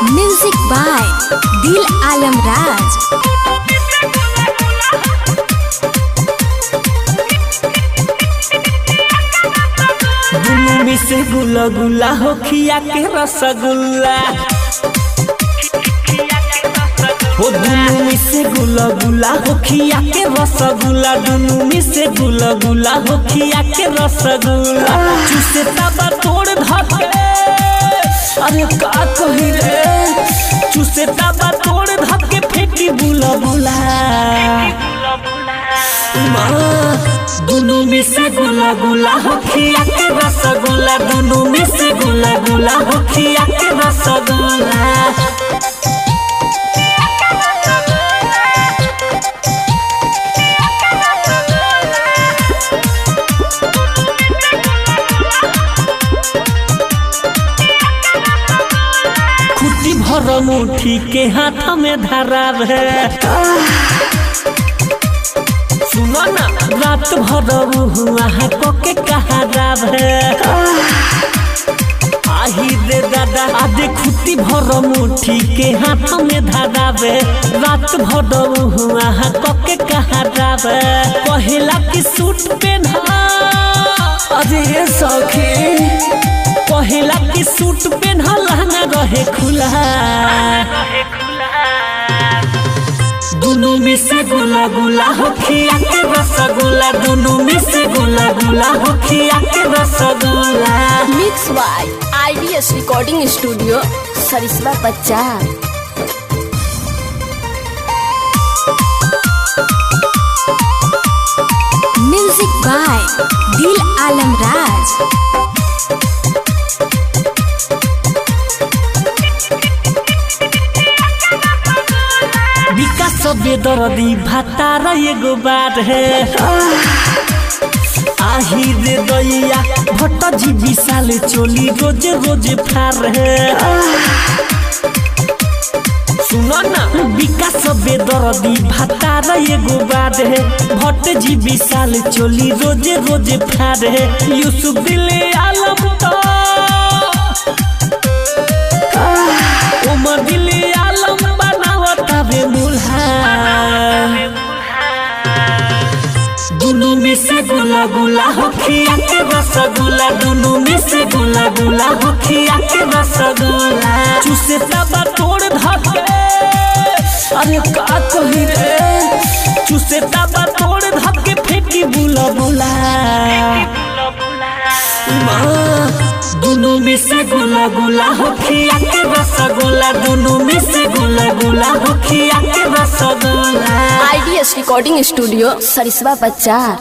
Music by दिल आलम राज। दुनू में से गुला गुला हो खिया के रसगुल्ला हो, दुनू में से गुला गुला हो खिया के रसगुल्ला, दुनू में से गुला गुला हो खिया के रसगुल्ला। चूसे तबा तोड़ धके, अरे का कही रे, चूसे तबा तोड़ धके फेंकी बुला बुला। दुनू में से गुला गुला हो खिया के रसगुल्ला, दुनू में से गुला गुला हो खिया के रसगुल्ला। खुटी भर मुट्ठी के हाथ में धराव है, सुनो ना रात भर हुआ है कोके कहा राव है। आही रे दादा आधे खुटी भर मुट्ठी के हाथ में धरावे, रात भर हुआ है कोके कहा राव है। पहला की सूट पहना, अरे सखी पहला की सूट पहना लहंगा रहे खुला। दुनू में से गुला गुला हो खिया के रसगुल्ला, दुनू में से गुला गुला हो खिया के रसगुल्ला। Mix by IDS recording studio Sariswa बच्चा। म्यूजिक बाय दिल आलम राज। विकास बेदर्दी भातारा एगो बात है। आही रे दैया भट्ट जी विशाल चोली रोजे रोजे फार है। सुनो ना विकास बेदर्दी भातारा एगो बात है, भट्ट जी विशाल चोली रोजे रोजे फार है। यूसुफ दिल आलम तो उमर दिल आलम बनावता बे मुल्हा। दुनू में से गुला गुला हो खिया के रसगुल्ला, दुनू में से गुला गुला हो खिया के रसगुल्ला। चूसे तबा तोड़ धके, अरे का कही रे, चूसे तबा तोड़ धके फेंकी बुला बुला। दुनू में से गुला गुला हो खिया के रसगुल्ला, दुनू में से गुला गुला हो खिया के rasgulla. IDs recording studio Sariswa बच्चा।